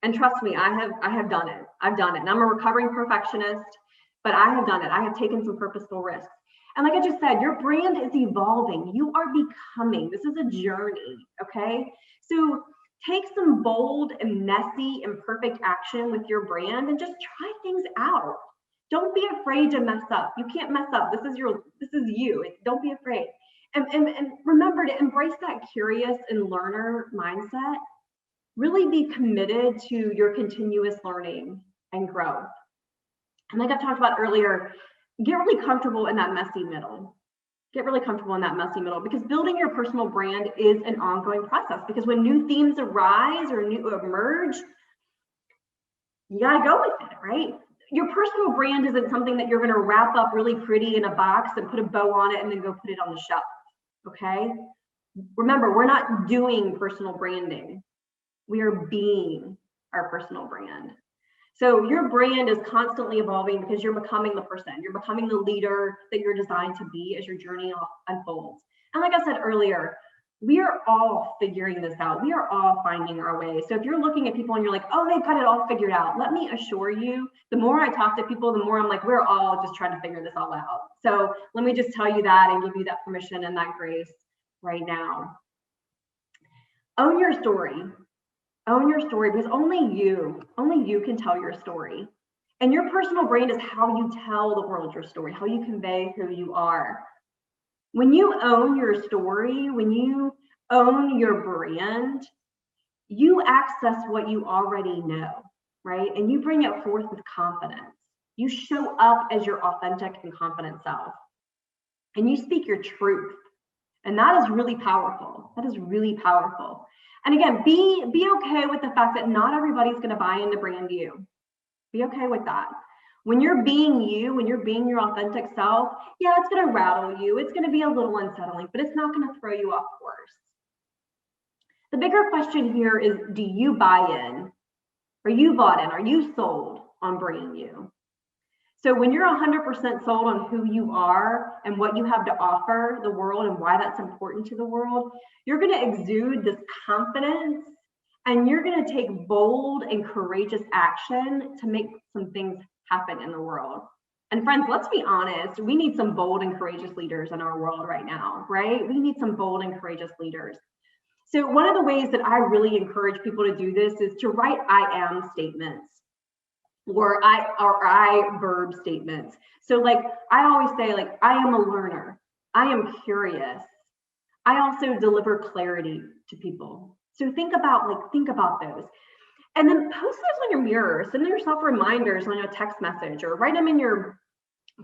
And trust me, I have done it. I've done it. And I'm a recovering perfectionist. but I have done it. I have taken some purposeful risks. And like I just said, your brand is evolving. You are becoming. This is a journey, okay? So take some bold and messy and imperfect action with your brand and just try things out. Don't be afraid to mess up. You can't mess up. This is you. Don't be afraid. And remember to embrace that curious and learner mindset. Really be committed to your continuous learning and growth. And like I talked about earlier, get really comfortable in that messy middle. Get really comfortable in that messy middle, because building your personal brand is an ongoing process, because when new themes arise or new emerge, you got to go with it, right? Your personal brand isn't something that you're going to wrap up really pretty in a box and put a bow on it and then go put it on the shelf, okay? Remember, we're not doing personal branding. We are being our personal brand. So your brand is constantly evolving because you're becoming the person. You're becoming the leader that you're designed to be as your journey unfolds. And like I said earlier, we are all figuring this out. We are all finding our way. So if you're looking at people and you're like, oh, they've got it all figured out, let me assure you, the more I talk to people, the more I'm like, we're all just trying to figure this all out. So let me just tell you that and give you that permission and that grace right now. Own your story. Own your story, because only you can tell your story. And your personal brand is how you tell the world your story, how you convey who you are. When you own your story, when you own your brand, you access what you already know, right? And you bring it forth with confidence. You show up as your authentic and confident self. And you speak your truth. And that is really powerful. That is really powerful. And again, be okay with the fact that not everybody's going to buy into brand you. Be okay with that. When you're being you, when you're being your authentic self, yeah, it's going to rattle you. It's going to be a little unsettling, but it's not going to throw you off course. The bigger question here is, do you buy in? Are you bought in? Are you sold on brand you? So when you're 100% sold on who you are and what you have to offer the world and why that's important to the world, you're going to exude this confidence, and you're going to take bold and courageous action to make some things happen in the world. And friends, let's be honest, we need some bold and courageous leaders in our world right now, right? We need some bold and courageous leaders. So one of the ways that I really encourage people to do this is to write I am statements. Or I verb statements. So like I always say, like, I am a learner. I am curious. I also deliver clarity to people. So think about those. And then post those on your mirror. Send yourself reminders on your text message, or write them in your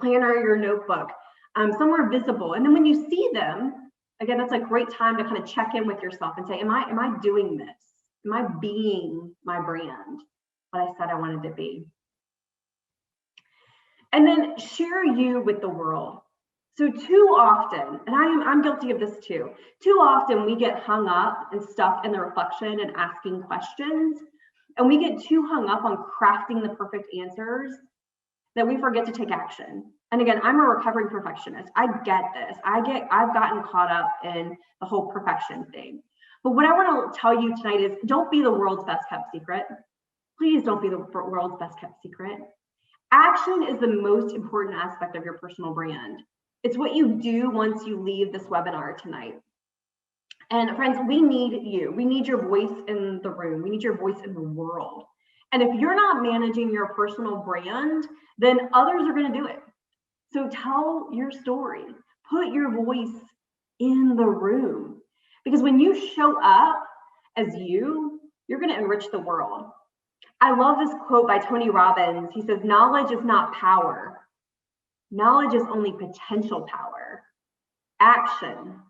planner or your notebook, somewhere visible. And then when you see them, again, that's a great time to kind of check in with yourself and say, am I doing this? Am I being my brand? What I said I wanted to be. And then share you with the world. So too often, and I'm guilty of this too often we get hung up and stuck in the reflection and asking questions, and we get too hung up on crafting the perfect answers that we forget to take action. And again, I'm a recovering perfectionist. I get this. I've gotten caught up in the whole perfection thing. But what I want to tell you tonight is, don't be the world's best kept secret. Please don't be the world's best kept secret. Action is the most important aspect of your personal brand. It's what you do once you leave this webinar tonight. And friends, we need you. We need your voice in the room. We need your voice in the world. And if you're not managing your personal brand, then others are going to do it. So tell your story. Put your voice in the room. Because when you show up as you, you're going to enrich the world. I love this quote by Tony Robbins. He says, knowledge is not power. Knowledge is only potential power. Action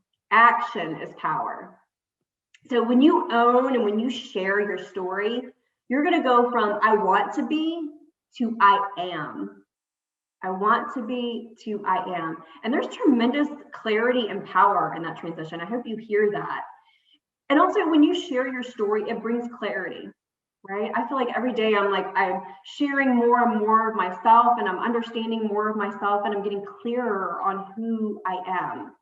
is power. So when you own and when you share your story, you're going to go from I want to be to I am. I want to be to I am. And there's tremendous clarity and power in that transition. I hope you hear that. And also when you share your story, it brings clarity, right? I feel like every day I'm sharing more and more of myself, and I'm understanding more of myself, and I'm getting clearer on who I am.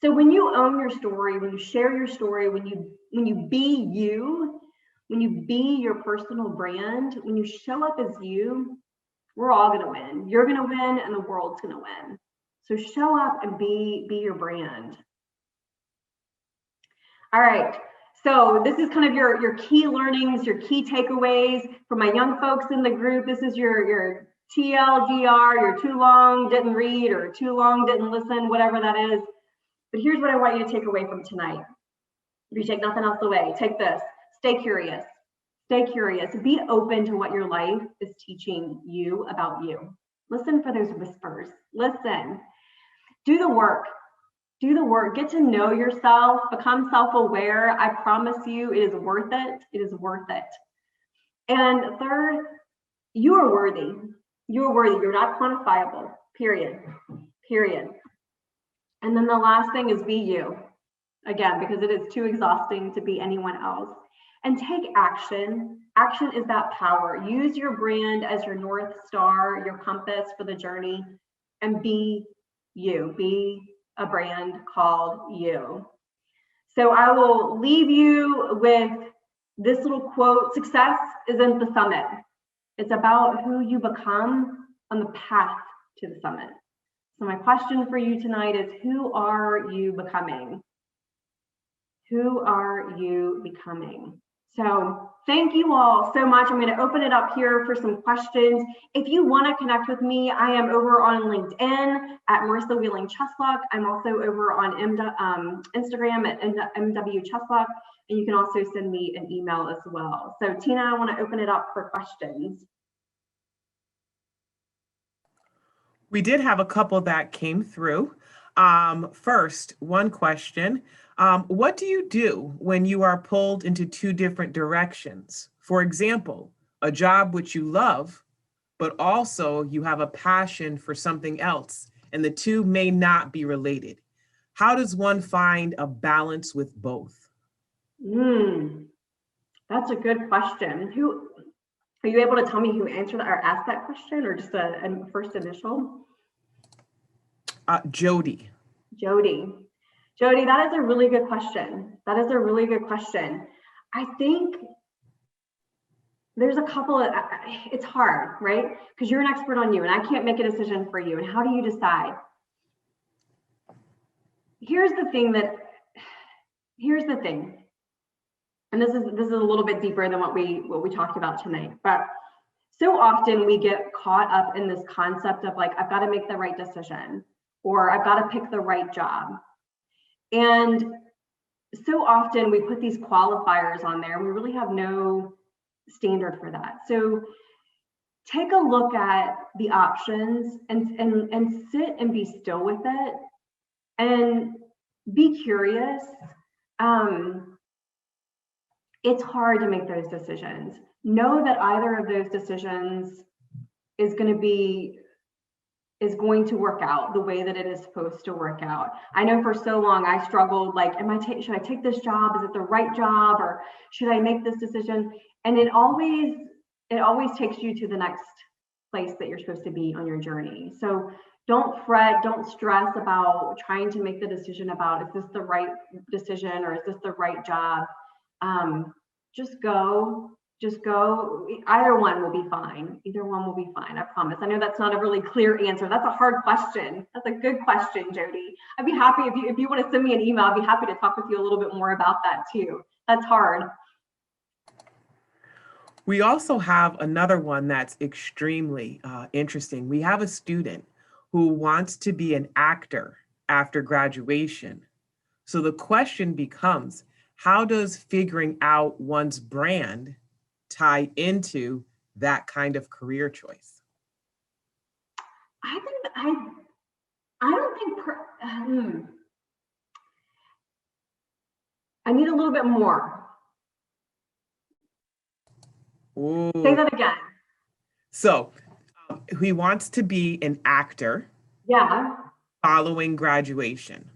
So when you own your story, when you share your story, when you be you, when you be your personal brand, when you show up as you, We're all going to win. You're going to win and the world's going to win. So show up and be your brand. All right. So this is kind of your key learnings, your key takeaways for my young folks in the group. This is your TLDR, your too long didn't read or too long didn't listen, whatever that is. But here's what I want you to take away from tonight. If you take nothing else away, take this. Stay curious. Stay curious. Be open to what your life is teaching you about you. Listen for those whispers. Listen. Do the work. Do the work. Get to know yourself. Become self-aware. I promise you, it is worth it. It is worth it. And third, you are worthy. You are worthy. You're not quantifiable. Period. Period. And then the last thing is be you. Again, because it is too exhausting to be anyone else. And take action. Action is that power. Use your brand as your North Star, your compass for the journey, and be you. Be a brand called you. So I will leave you with this little quote: success isn't the summit. It's about who you become on the path to the summit. So my question for you tonight is, who are you becoming? Who are you becoming? So thank you all so much. I'm going to open it up here for some questions. If you want to connect with me, I am over on LinkedIn at Marisa Ciesluk. I'm also over on Instagram at MW Ciesluk, and you can also send me an email as well. So Tina, I want to open it up for questions. We did have a couple that came through. First, one question. What do you do when you are pulled into two different directions? For example, a job which you love, but also you have a passion for something else, and the two may not be related. How does one find a balance with both? That's a good question. Are you able to tell me who answered or asked that question, or just a first initial? Jody. Jody, that is a really good question. That is a really good question. I think there's a couple of, it's hard, right? Because you're an expert on you and I can't make a decision for you. And how do you decide? Here's the thing. And this is a little bit deeper than what we talked about tonight. But so often we get caught up in this concept of like, I've got to make the right decision, or I've got to pick the right job. And so often we put these qualifiers on there and we really have no standard for that. So take a look at the options and sit and be still with it and be curious. It's hard to make those decisions. Know that either of those decisions is going to work out the way that it is supposed to work out. I know for so long I struggled, like, should I take this job? Is it the right job, or should I make this decision? And it always takes you to the next place that you're supposed to be on your journey. So don't fret, don't stress about trying to make the decision about, is this the right decision or is this the right job? Just go. Either one will be fine. Either one will be fine, I promise. I know that's not a really clear answer. That's a hard question. That's a good question, Jody. I'd be happy if you want to send me an email, I'd be happy to talk with you a little bit more about that too. That's hard. We also have another one that's extremely interesting. We have a student who wants to be an actor after graduation. So the question becomes, how does figuring out one's brand tie into that kind of career choice? I don't think I need a little bit more. Ooh. Say that again. So he wants to be an actor. Yeah. Following graduation.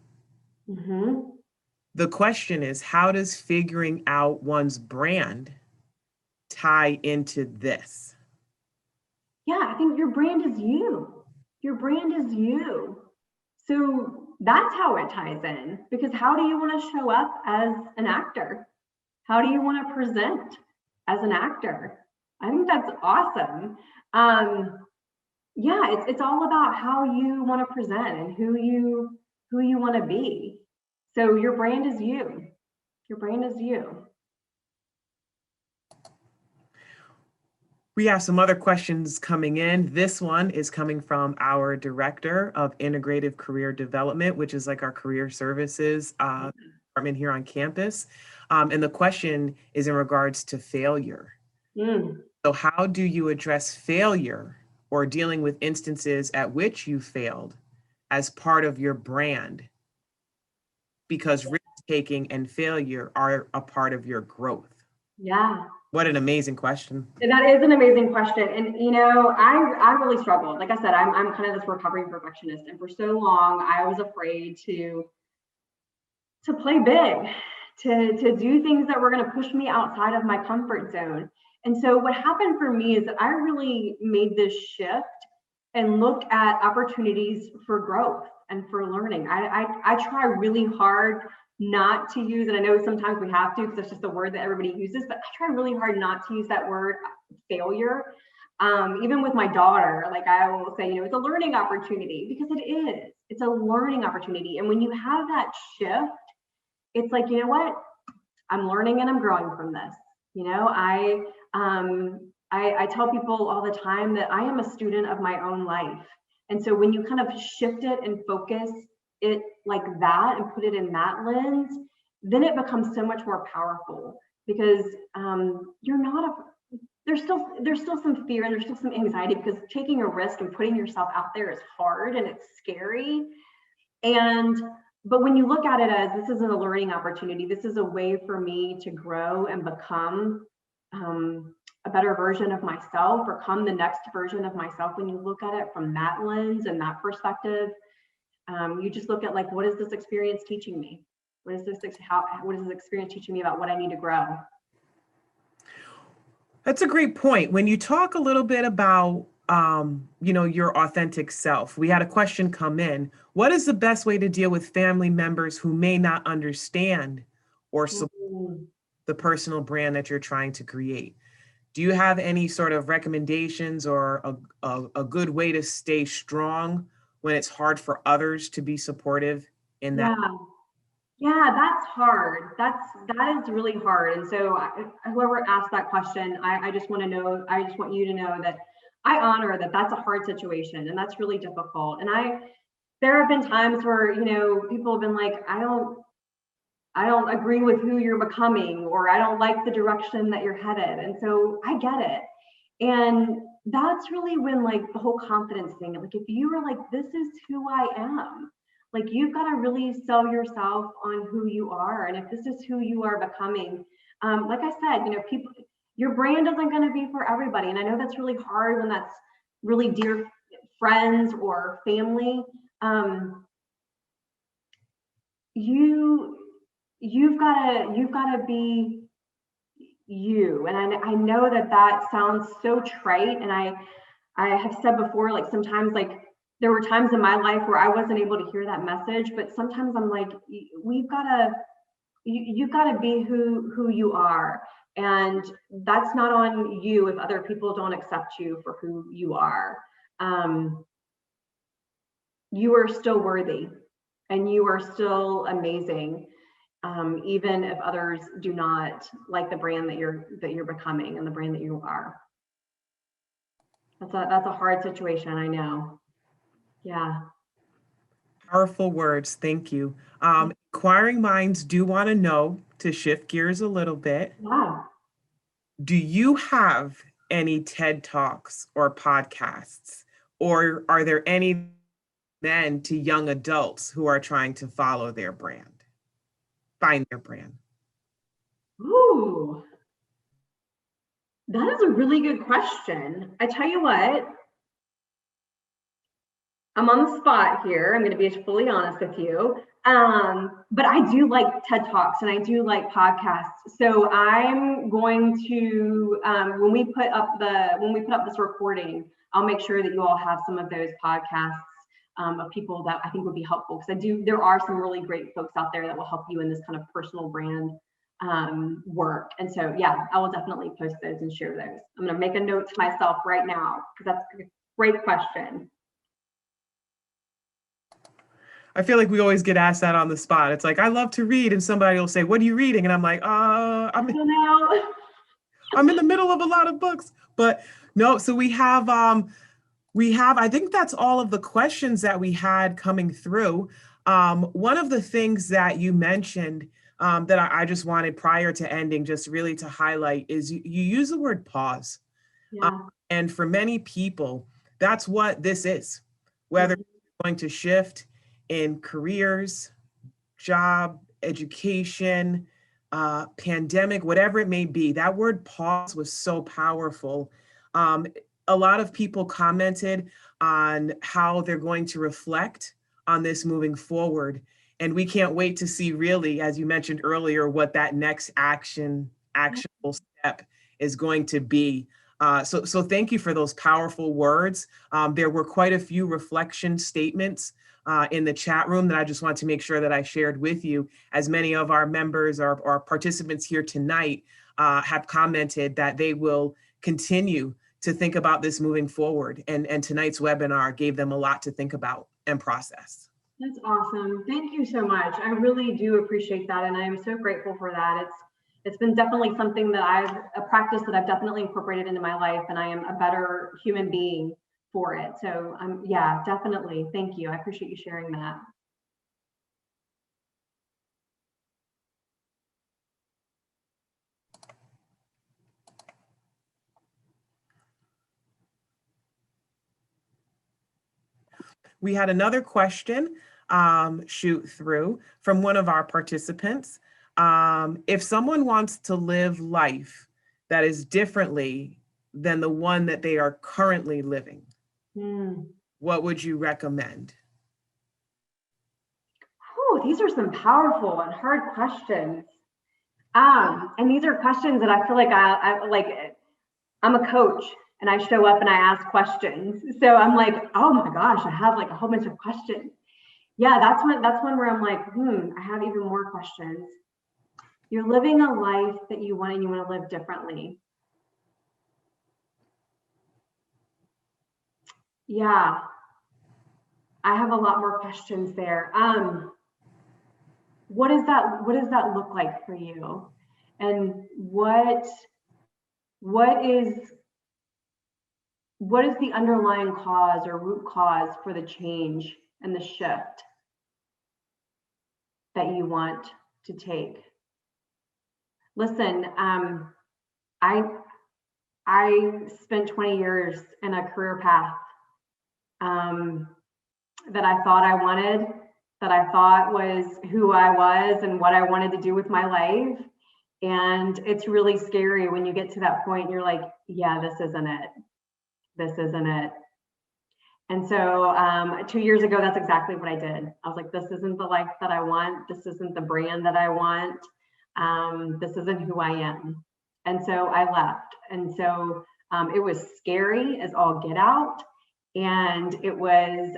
Mm-hmm. The question is, how does figuring out one's brand tie into this? Yeah, I think your brand is you. Your brand is you. So that's how it ties in, because how do you want to show up as an actor? How do you want to present as an actor? I think that's awesome. yeah, it's all about how you want to present and who you want to be. So your brand is you. Your brand is you. We have some other questions coming in. This one is coming from our Director of Integrative Career Development, which is like our career services department here on campus. And the question is in regards to failure. So how do you address failure or dealing with instances at which you failed as part of your brand? Because risk-taking and failure are a part of your growth. Yeah. What an amazing question. That is an amazing question. And, you know, I really struggled. Like I said, I'm kind of this recovering perfectionist. And for so long, I was afraid to play big, to do things that were going to push me outside of my comfort zone. And so what happened for me is that I really made this shift and look at opportunities for growth and for learning. I try really hard not to use, and I know sometimes we have to because it's just a word that everybody uses, but I try really hard not to use that word failure. Even with my daughter, like I will say, you know, it's a learning opportunity, because it is. It's a learning opportunity. And when you have that shift, it's like, you know what? I'm learning and I'm growing from this. You know, I tell people all the time that I am a student of my own life. And so when you kind of shift it and focus it like that and put it in that lens, then it becomes so much more powerful, because you're not a, there's still some fear and there's still some anxiety, because taking a risk and putting yourself out there is hard and it's scary. But when you look at it as, this is a learning opportunity, this is a way for me to grow and become a better version of myself, or come the next version of myself. When you look at it from that lens and that perspective, you just look at, like, what is this experience teaching me? What is this experience teaching me about what I need to grow? That's a great point. When you talk a little bit about, you know, your authentic self, we had a question come in. What is the best way to deal with family members who may not understand or support the personal brand that you're trying to create? Do you have any sort of recommendations or a good way to stay strong when it's hard for others to be supportive in that? Yeah, that's hard. That is really hard. And so whoever asked that question, I just want you to know that I honor that that's a hard situation and that's really difficult. And there have been times where, you know, people have been like, I don't agree with who you're becoming, or I don't like the direction that you're headed. And so I get it. And that's really when, like, the whole confidence thing, like, if you were like, this is who I am, like, you've got to really sell yourself on who you are. And if this is who you are becoming, like I said, you know, your brand isn't going to be for everybody. And I know that's really hard when that's really dear friends or family. You've got to be you. And I know that sounds so trite. And I have said before, like, sometimes, like, there were times in my life where I wasn't able to hear that message, but sometimes I'm like, you've got to be who you are. And that's not on you if other people don't accept you for who you are. You are still worthy and you are still amazing. Even if others do not like the brand that you're becoming and the brand that you are. That's a hard situation, I know. Yeah. Powerful words. Thank you. Inquiring minds do want to know, to shift gears a little bit. Wow. Do you have any TED Talks or podcasts, or are there any men to young adults who are trying to find their brand? Ooh, that is a really good question. I tell you what, I'm on the spot here. I'm going to be fully honest with you. But I do like TED Talks and I do like podcasts. So I'm going to, when we put up this recording, I'll make sure that you all have some of those podcasts of people that I think would be helpful, because there are some really great folks out there that will help you in this kind of personal brand work. And so, yeah, I will definitely post those and share those. I'm going to make a note to myself right now, because Great question. I feel like we always get asked that on the spot. It's like, I love to read, and somebody will say, what are you reading? And I'm like, I'm in the middle of a lot of books. But no, so we have, I think that's all of the questions that we had coming through. One of the things that you mentioned that I just wanted prior to ending, just really to highlight, is you use the word pause. Yeah. And for many people, that's what this is, whether it's going to shift in careers, job, education, pandemic, whatever it may be. That word pause was so powerful. A lot of people commented on how they're going to reflect on this moving forward. And we can't wait to see, really, as you mentioned earlier, what that next actionable step is going to be. So thank you for those powerful words. There were quite a few reflection statements in the chat room that I just want to make sure that I shared with you, as many of our members or participants here tonight have commented that they will continue to think about this moving forward. And tonight's webinar gave them a lot to think about and process. That's awesome. Thank you so much. I really do appreciate that. And I'm so grateful for that. It's been definitely something that a practice that I've definitely incorporated into my life, and I am a better human being for it. So yeah, definitely. Thank you. I appreciate you sharing that. We had another question shoot through from one of our participants. If someone wants to live life that is differently than the one that they are currently living, what would you recommend? Whew, these are some powerful and hard questions. And these are questions that I feel like I'm a coach and I show up and I ask questions. So I'm like, oh my gosh, I have like a whole bunch of questions. Yeah, that's one where I'm like, I have even more questions. You're living a life that you want, and you want to live differently. Yeah, I have a lot more questions there. What does that look like for you? And what is the underlying cause or root cause for the change and the shift that you want to take? Listen, I spent 20 years in a career path that I thought I wanted, that I thought was who I was and what I wanted to do with my life. And it's really scary when you get to that point and you're like, yeah, this isn't it. This isn't it. And so 2 years ago, that's exactly what I did. I was like, this isn't the life that I want. This isn't the brand that I want. This isn't who I am. And so I left. And so it was scary as all get out. And it was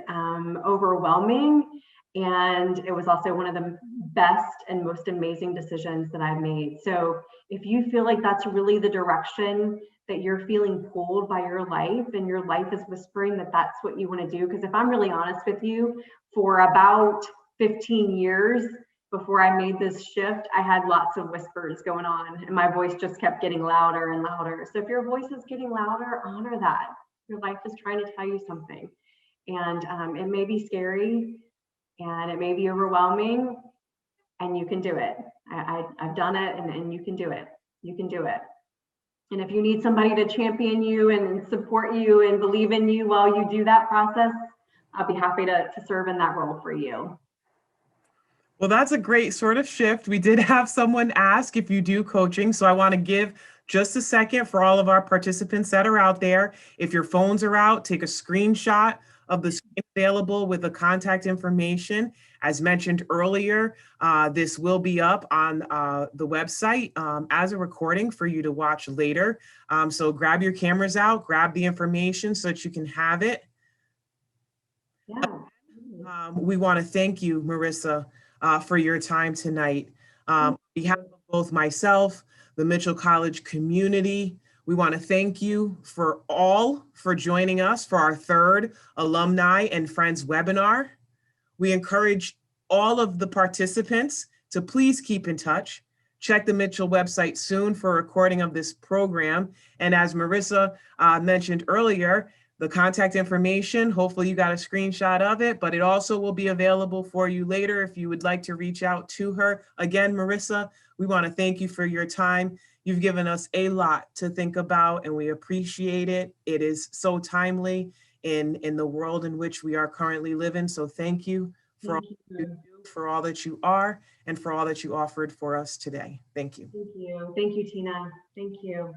overwhelming. And it was also one of the best and most amazing decisions that I've made. So if you feel like that's really the direction that you're feeling pulled by your life, and your life is whispering that that's what you want to do, because if I'm really honest with you, for about 15 years before I made this shift, I had lots of whispers going on, and my voice just kept getting louder and louder. So if your voice is getting louder, honor that. Your life is trying to tell you something. And it may be scary and it may be overwhelming, and you can do it. I've done it, and you can do it. You can do it. And if you need somebody to champion you and support you and believe in you while you do that process, I'll be happy to serve in that role for you. Well, that's a great sort of shift. We did have someone ask if you do coaching, so I want to give just a second for all of our participants that are out there. If your phones are out, take a screenshot of the screen available with the contact information. As mentioned earlier, this will be up on the website as a recording for you to watch later. So grab your cameras out, grab the information so that you can have it. Yeah. We want to thank you, Marisa, for your time tonight. On behalf of both myself, the Mitchell College community, We want to thank you for joining us for our third Alumni and Friends webinar. We encourage all of the participants to please keep in touch. Check the Mitchell website soon for a recording of this program. And as Marisa mentioned earlier, the contact information, hopefully you got a screenshot of it, but it also will be available for you later if you would like to reach out to her. Again, Marisa, we want to thank you for your time. You've given us a lot to think about and we appreciate it. It is so timely in the world in which we are currently living. So thank you for all you do, for all that you are, and for all that you offered for us today. Thank you. Thank you. Thank you, Tina. Thank you.